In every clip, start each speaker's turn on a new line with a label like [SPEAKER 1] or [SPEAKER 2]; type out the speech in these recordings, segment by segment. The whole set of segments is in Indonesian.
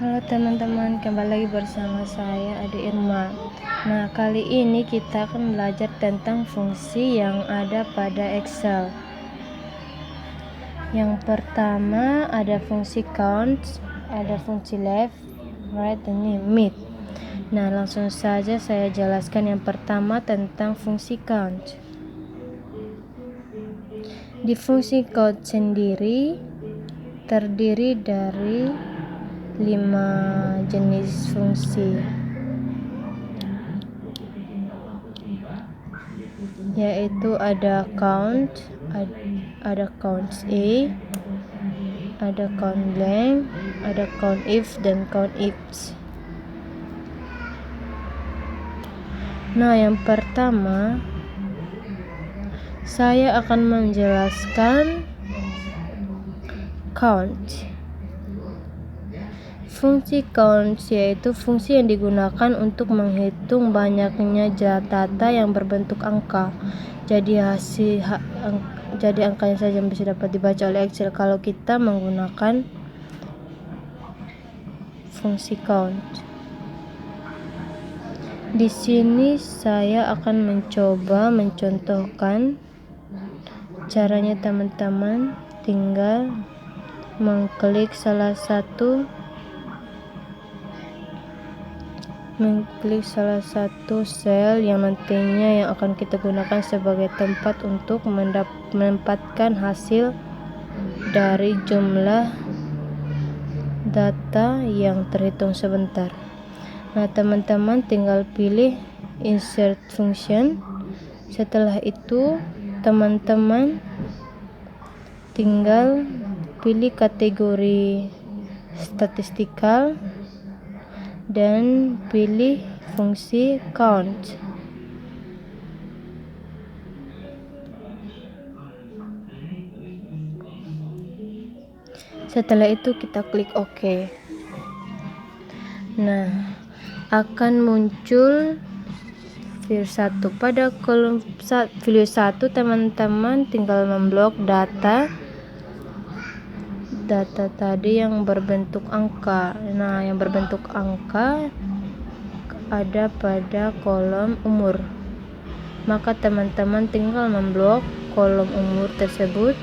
[SPEAKER 1] Halo teman-teman, kembali lagi bersama saya Ade Irma. Nah, kali ini kita akan belajar tentang fungsi yang ada pada Excel. Yang pertama ada fungsi count, ada fungsi left, right, dan limit. Nah, langsung saja saya jelaskan yang pertama tentang fungsi count. Di fungsi count sendiri terdiri dari 5 jenis fungsi, yaitu ada count, ada count A, ada count blank, ada count if, dan count ifs. Nah, yang pertama saya akan menjelaskan count. Fungsi count yaitu fungsi yang digunakan untuk menghitung banyaknya data yang berbentuk angka. Jadi angkanya saja yang bisa dapat dibaca oleh Excel kalau kita menggunakan fungsi count. Di sini saya akan mencoba mencontohkan caranya. Teman-teman tinggal mengklik salah satu sel yang nantinya yang akan kita gunakan sebagai tempat untuk menempatkan hasil dari jumlah data yang terhitung sebentar. Nah, teman-teman tinggal pilih insert function. Setelah itu teman-teman tinggal pilih kategori statistikal dan pilih fungsi count. Setelah itu kita klik OK. Nah, akan muncul field 1. Pada kolom field 1 teman-teman tinggal memblok data tadi yang berbentuk angka. Nah, yang berbentuk angka ada pada kolom umur. Maka teman-teman tinggal memblok kolom umur tersebut.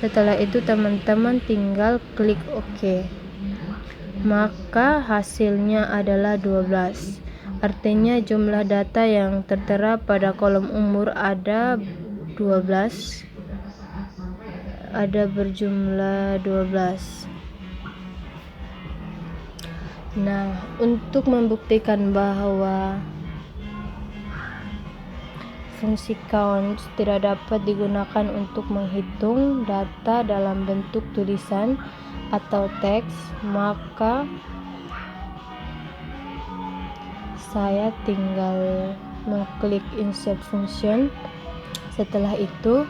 [SPEAKER 1] Setelah itu teman-teman tinggal klik OK. Maka hasilnya adalah 12. Artinya jumlah data yang tertera pada kolom umur ada 12. Ada berjumlah 12. Nah, untuk membuktikan bahwa fungsi count tidak dapat digunakan untuk menghitung data dalam bentuk tulisan atau teks, maka saya tinggal mengklik insert function. Setelah itu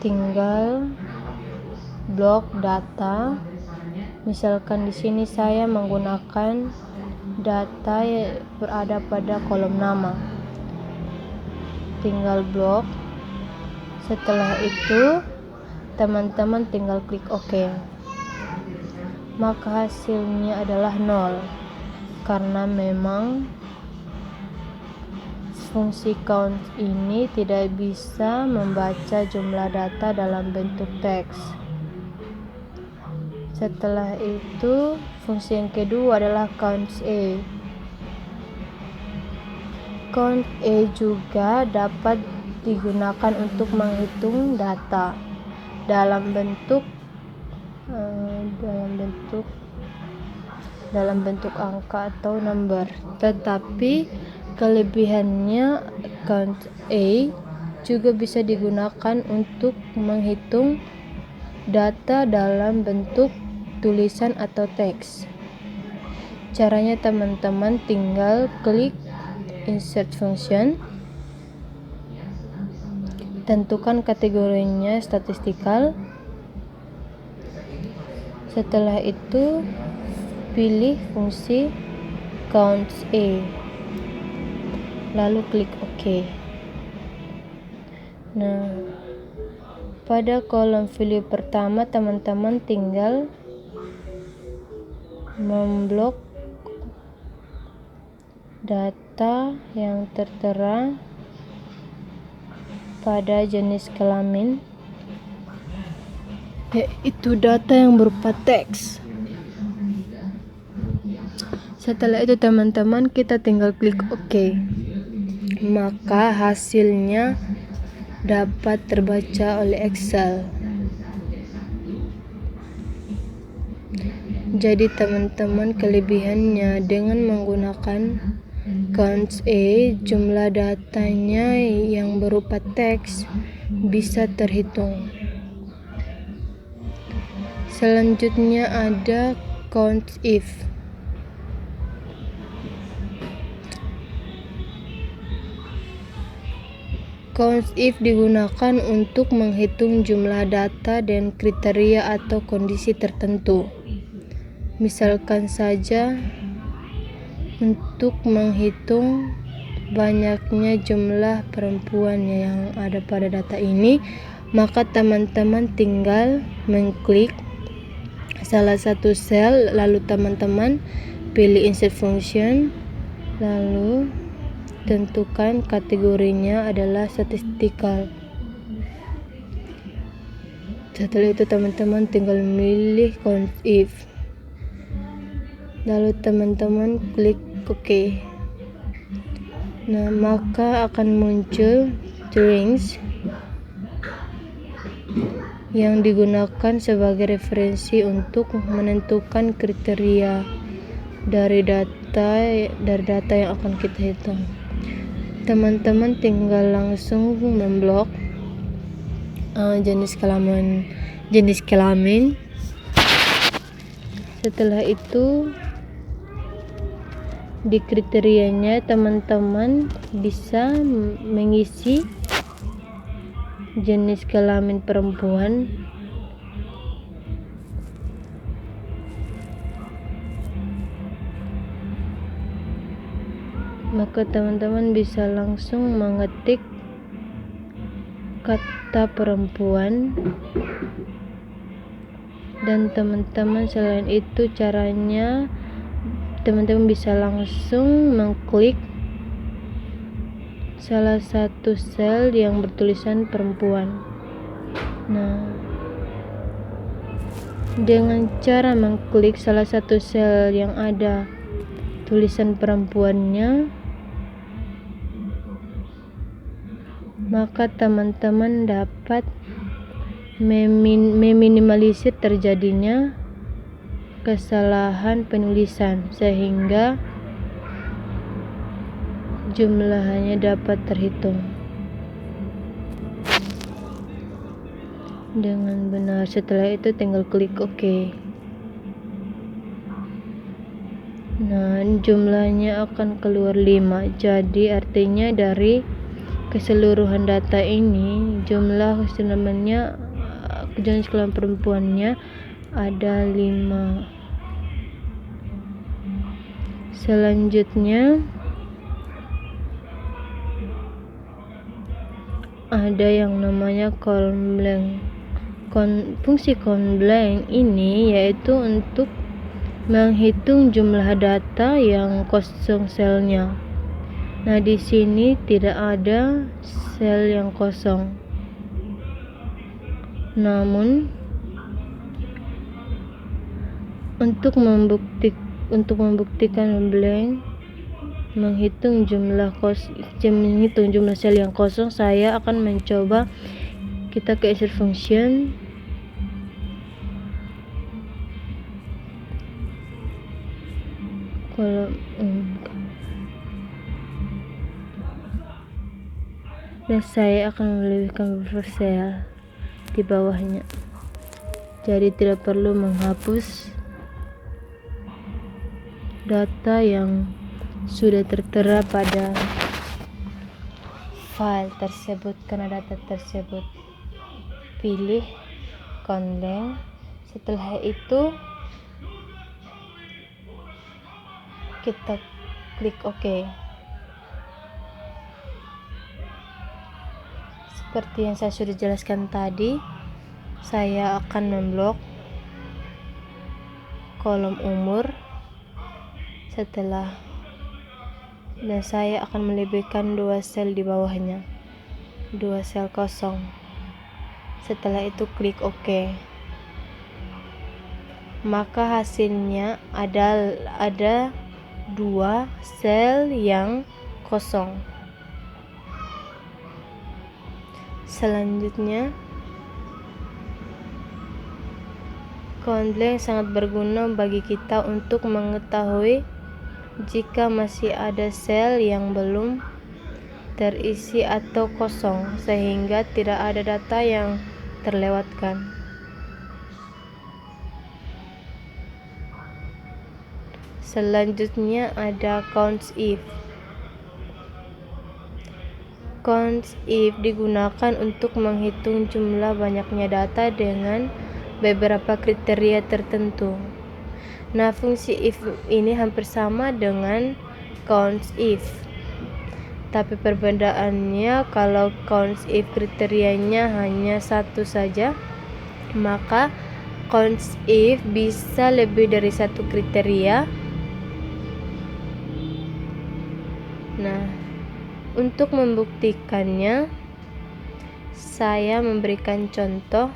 [SPEAKER 1] tinggal blok data. Misalkan di sini saya menggunakan data yang berada pada kolom nama. Tinggal blok. Setelah itu teman-teman tinggal klik OK. Maka hasilnya adalah 0 karena memang fungsi count ini tidak bisa membaca jumlah data dalam bentuk teks. Setelah itu fungsi yang kedua adalah count A. Count A juga dapat digunakan untuk menghitung data dalam bentuk angka atau number. Tetapi kelebihannya count A juga bisa digunakan untuk menghitung data dalam bentuk tulisan atau teks. Caranya teman-teman tinggal klik insert function. Tentukan kategorinya statistikal. Setelah itu pilih fungsi count A. Lalu klik OK. Nah, pada kolom value pertama teman-teman tinggal memblok data yang tertera pada jenis kelamin, yaitu data yang berupa teks. Setelah itu teman-teman, kita tinggal klik OK. Maka hasilnya dapat terbaca oleh Excel. Jadi teman-teman, kelebihannya dengan menggunakan Counts E, jumlah datanya yang berupa teks bisa terhitung. Selanjutnya ada Counts If. Counts If digunakan untuk menghitung jumlah data dan kriteria atau kondisi tertentu. Misalkan saja untuk menghitung banyaknya jumlah perempuan yang ada pada data ini, maka teman-teman tinggal mengklik salah satu sel, lalu teman-teman pilih insert function, lalu tentukan kategorinya adalah statistical. Setelah itu teman-teman tinggal memilih Counts If, lalu teman-teman klik OK. Nah, maka akan muncul strings yang digunakan sebagai referensi untuk menentukan kriteria dari data yang akan kita hitung. Teman-teman tinggal langsung memblok jenis kelamin. Setelah itu di kriterianya teman-teman bisa mengisi jenis kelamin perempuan, maka teman-teman bisa langsung mengetik kata perempuan, dan teman-teman selain itu caranya teman-teman bisa langsung mengklik salah satu sel yang bertulisan perempuan. Nah, dengan cara mengklik salah satu sel yang ada tulisan perempuannya, maka teman-teman dapat meminimalisir terjadinya kesalahan penulisan sehingga jumlahnya dapat terhitung dengan benar. Setelah itu tinggal klik OK. Nah, jumlahnya akan keluar 5. Jadi artinya dari keseluruhan data ini jumlah keseluruhannya jenis kelamin perempuannya ada 5. Selanjutnya ada yang namanya column blank. Fungsi column blank ini yaitu untuk menghitung jumlah data yang kosong selnya. Nah, di sini tidak ada sel yang kosong. Namun untuk membuktikan blank, menghitung jumlah sel yang kosong, saya akan mencoba. Kita ke insert function, dan saya akan melebihkan buffer sel di bawahnya, jadi tidak perlu menghapus data yang sudah tertera pada file tersebut karena data tersebut. Pilih count blank. Setelah itu kita klik OK. Seperti yang saya sudah jelaskan tadi, saya akan memblok kolom umur Dan saya akan melebihkan 2 sel di bawahnya, 2 sel kosong. Setelah itu klik OK. Maka hasilnya ada 2 sel yang kosong. Selanjutnya, command blank sangat berguna bagi kita untuk mengetahui jika masih ada sel yang belum terisi atau kosong, sehingga tidak ada data yang terlewatkan. Selanjutnya ada counts if. Counts if digunakan untuk menghitung jumlah banyaknya data dengan beberapa kriteria tertentu. Nah, fungsi if ini hampir sama dengan counts if. Tapi perbedaannya, kalau counts if kriterianya hanya satu saja, maka counts if bisa lebih dari satu kriteria. Nah, untuk membuktikannya, saya memberikan contoh.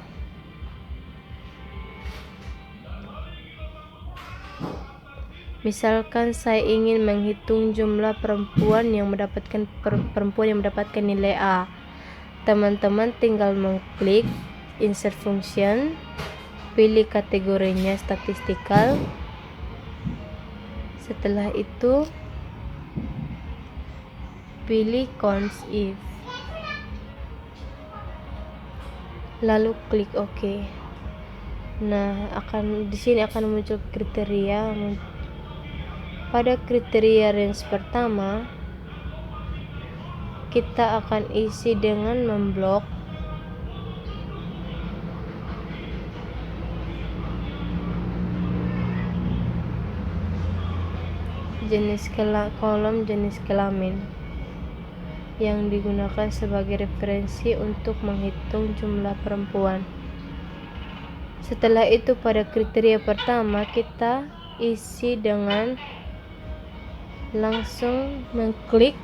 [SPEAKER 1] Misalkan saya ingin menghitung jumlah perempuan yang mendapatkan nilai A. Teman-teman tinggal mengklik insert function, pilih kategorinya statistikal. Setelah itu pilih counts if, lalu klik OK. Nah, di sini akan muncul kriteria. Pada kriteria range pertama, kita akan isi dengan memblok kolom jenis kelamin yang digunakan sebagai referensi untuk menghitung jumlah perempuan. Setelah itu, pada kriteria pertama kita isi dengan langsung mengklik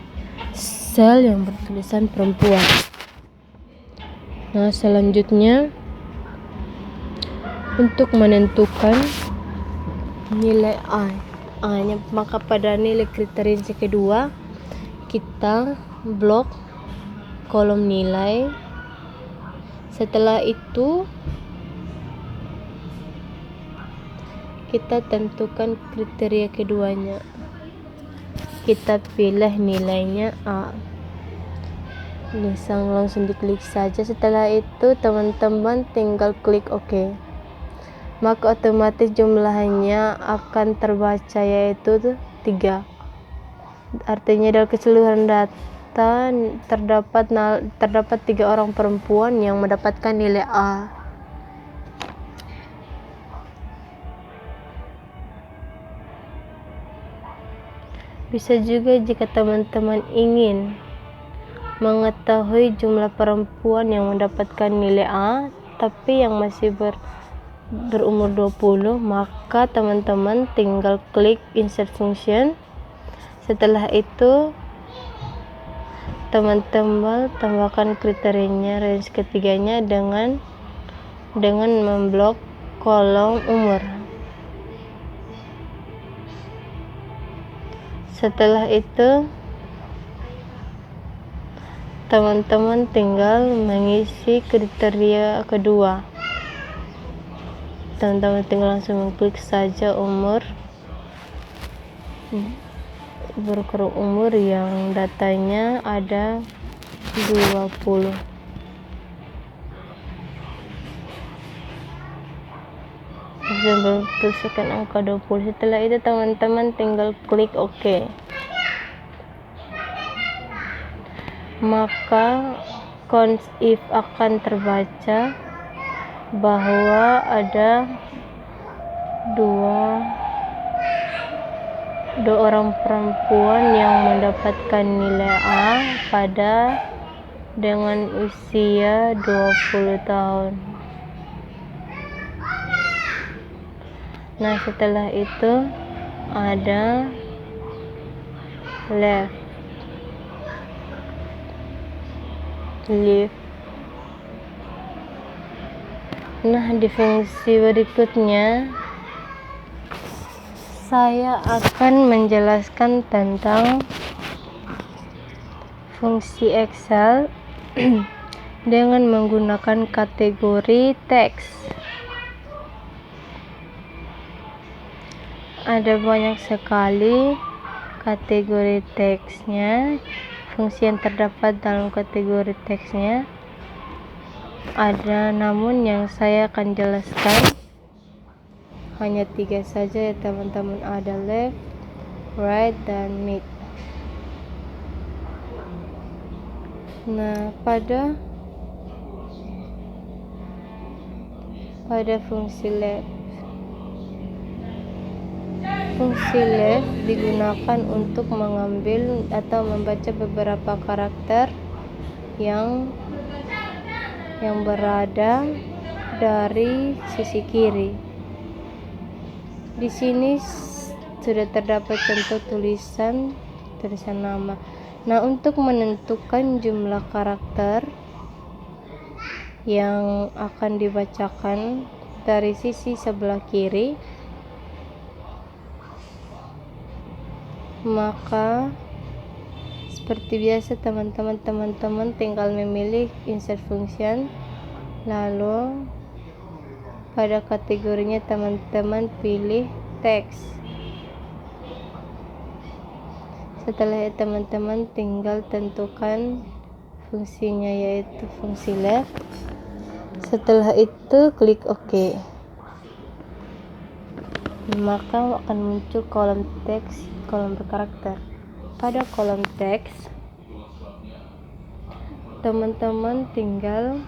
[SPEAKER 1] sel yang bertulisan perempuan. Nah, selanjutnya untuk menentukan nilai A-nya, maka pada nilai kriteria kedua kita blok kolom nilai. Setelah itu kita tentukan kriteria keduanya. Kita pilih nilainya A. Langsung diklik saja. Setelah itu teman-teman tinggal klik OK. Maka otomatis jumlahnya akan terbaca, yaitu 3. Artinya dalam keseluruhan data terdapat 3 orang perempuan yang mendapatkan nilai A. Bisa juga jika teman-teman ingin mengetahui jumlah perempuan yang mendapatkan nilai A tapi yang masih berumur 20, maka teman-teman tinggal klik insert function. Setelah itu teman-teman tambahkan kriterianya range ketiganya dengan memblok kolom umur. Setelah itu teman-teman tinggal mengisi kriteria kedua. Teman-teman tinggal langsung mengklik saja umur yang datanya ada 20. Bertuliskan angka 20. Setelah itu teman-teman tinggal klik OK. Maka counts if akan terbaca bahwa ada dua orang perempuan yang mendapatkan nilai A dengan usia 20 tahun. Nah, setelah itu ada left, left. Nah, di fungsi berikutnya saya akan menjelaskan tentang fungsi Excel dengan menggunakan kategori teks. Ada banyak sekali kategori teksnya. Fungsi yang terdapat dalam kategori teksnya ada, namun yang saya akan jelaskan hanya 3 saja ya teman-teman. Ada left, right, dan mid. Nah, pada fungsi left digunakan untuk mengambil atau membaca beberapa karakter yang berada dari sisi kiri. Di sini sudah terdapat contoh tulisan nama. Nah, untuk menentukan jumlah karakter yang akan dibacakan dari sisi sebelah kiri, maka seperti biasa teman-teman tinggal memilih insert function, lalu pada kategorinya teman-teman pilih teks. Setelah itu teman-teman tinggal tentukan fungsinya, yaitu fungsi left. Setelah itu klik OK, maka akan muncul kolom teks, kolom berkarakter. Pada kolom teks teman-teman tinggal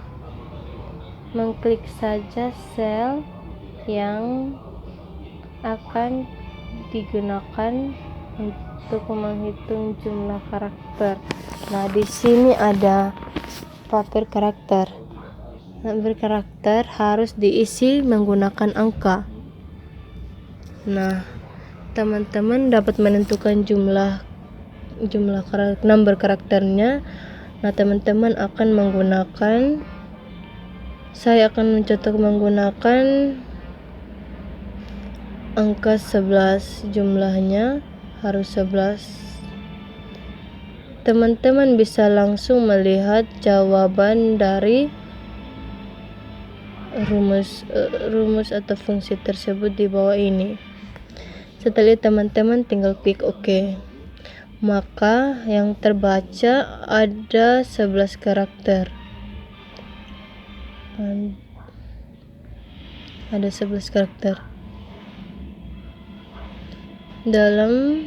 [SPEAKER 1] mengklik saja sel yang akan digunakan untuk menghitung jumlah karakter. Nah, di sini ada paper karakter. Paper karakter harus diisi menggunakan angka. Nah, teman-teman dapat menentukan jumlah number karakternya. Nah, teman-teman akan menggunakan, saya akan mencetak menggunakan angka 11, jumlahnya harus 11. Teman-teman bisa langsung melihat jawaban dari rumus atau fungsi tersebut di bawah ini. Setelah teman-teman tinggal klik OK, maka yang terbaca ada 11 karakter. Ada 11 karakter. Dalam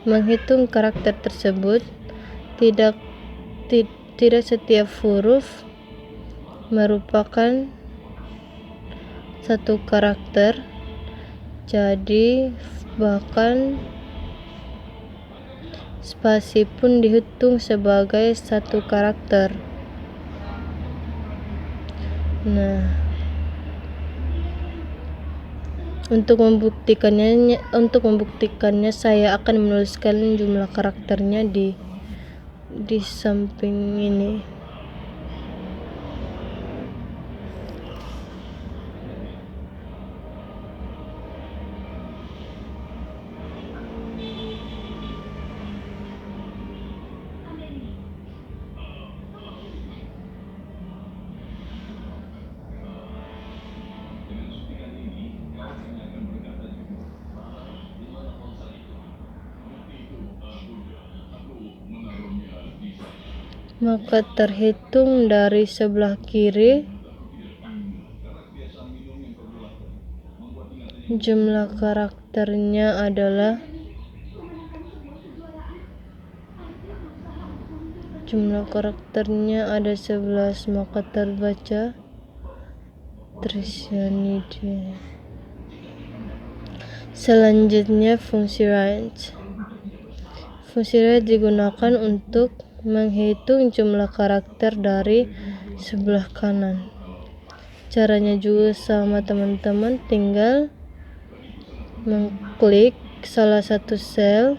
[SPEAKER 1] menghitung karakter tersebut, tidak setiap huruf merupakan satu karakter. Jadi bahkan spasi pun dihitung sebagai satu karakter. Nah, untuk membuktikannya saya akan menuliskan jumlah karakternya di samping ini. Maka terhitung dari sebelah kiri jumlah karakternya adalah ada 11, maka terbaca Trisyanida. Selanjutnya fungsi range. Fungsi range digunakan untuk menghitung jumlah karakter dari sebelah kanan. Caranya juga sama teman-teman, tinggal mengklik salah satu sel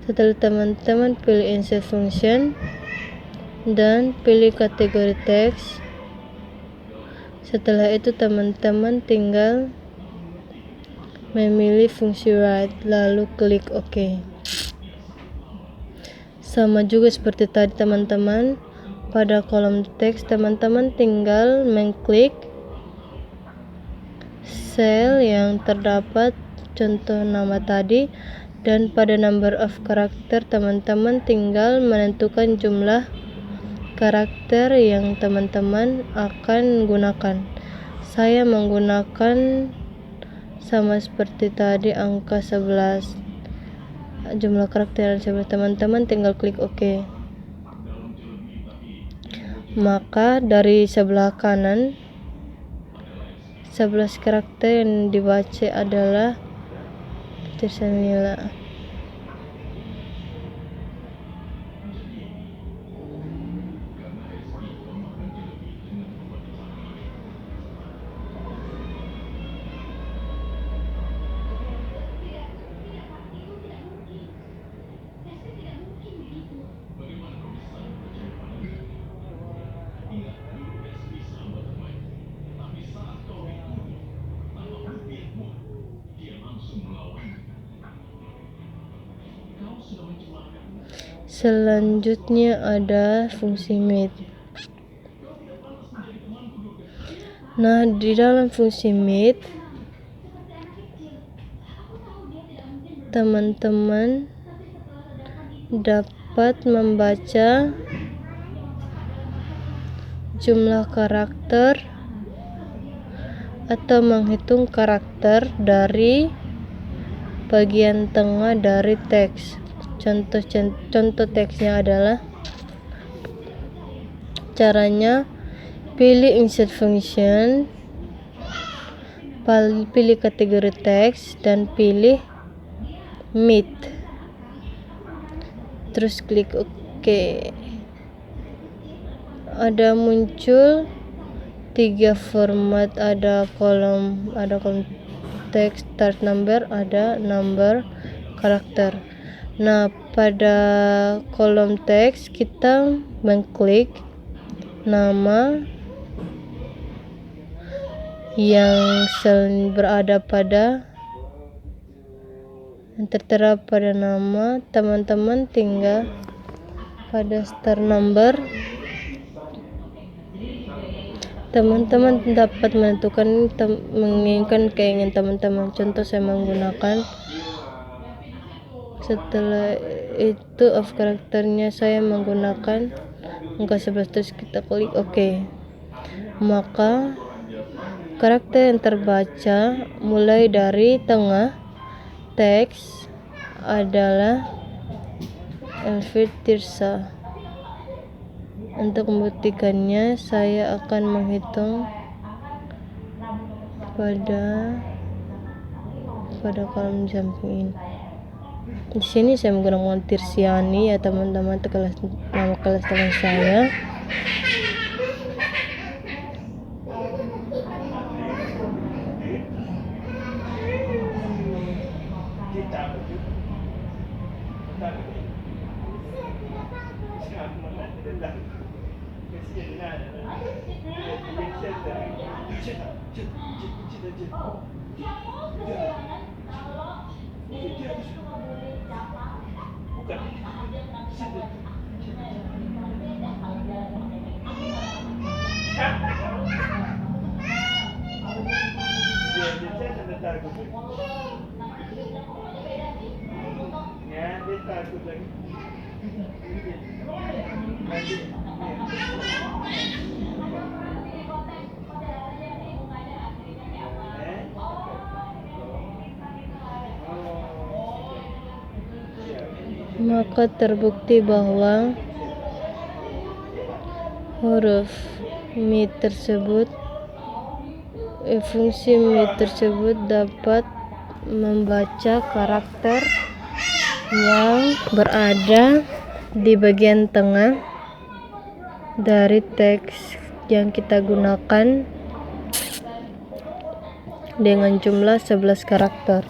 [SPEAKER 1] Setelah teman-teman pilih insert function dan pilih kategori teks, setelah itu teman-teman tinggal memilih fungsi write lalu klik OK. Sama juga seperti tadi teman-teman, pada kolom teks teman-teman tinggal mengklik sel yang terdapat contoh nama tadi, dan pada number of karakter teman-teman tinggal menentukan jumlah karakter yang teman-teman akan gunakan. Saya menggunakan sama seperti tadi angka 11, jumlah karakter 11. Teman-teman tinggal klik OK. Maka dari sebelah kanan 11 karakter yang dibaca adalah Tirsamila. Selanjutnya ada fungsi meet. Nah, di dalam fungsi meet teman-teman dapat membaca jumlah karakter atau menghitung karakter dari bagian tengah dari teks. Contoh teksnya adalah, caranya pilih insert function, pilih kategori teks dan pilih meet, terus klik OK. Ada muncul 3 format, ada kolom teks, start number, ada number, karakter. Nah, pada kolom teks kita mengklik nama yang berada pada yang tertera pada nama. Teman-teman tinggal pada start number, teman-teman dapat menentukan menginginkan keinginan teman-teman. Contoh saya menggunakan, setelah itu of karakternya saya menggunakan angka 11, terus kita klik OK. Maka karakter yang terbaca mulai dari tengah teks adalah Elvir Tirsa. Untuk membuktikannya saya akan menghitung pada kolom samping ini. Di sini saya menggunakan Tirsiani ya teman-teman, itu nama kelas teman saya. Maka terbukti bahwa huruf meet tersebut, fungsi meet tersebut dapat membaca karakter yang berada di bagian tengah dari teks yang kita gunakan dengan jumlah 11 karakter.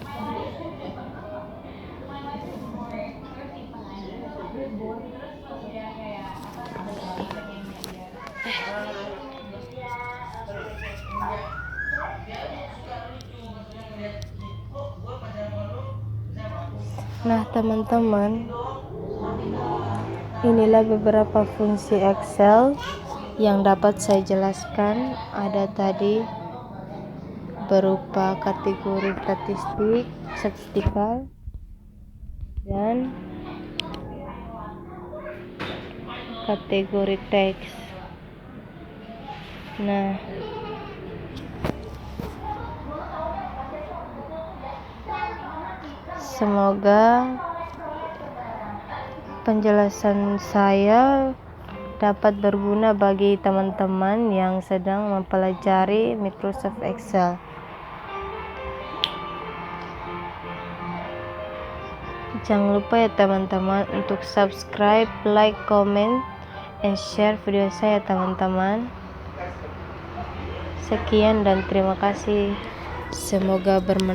[SPEAKER 1] Nah teman-teman, inilah beberapa fungsi Excel yang dapat saya jelaskan. Ada tadi berupa kategori statistikal dan kategori teks. Nah, semoga penjelasan saya dapat berguna bagi teman-teman yang sedang mempelajari Microsoft Excel. Jangan lupa ya teman-teman untuk subscribe, like, comment, and share video saya teman-teman. Sekian dan terima kasih. Semoga bermanfaat.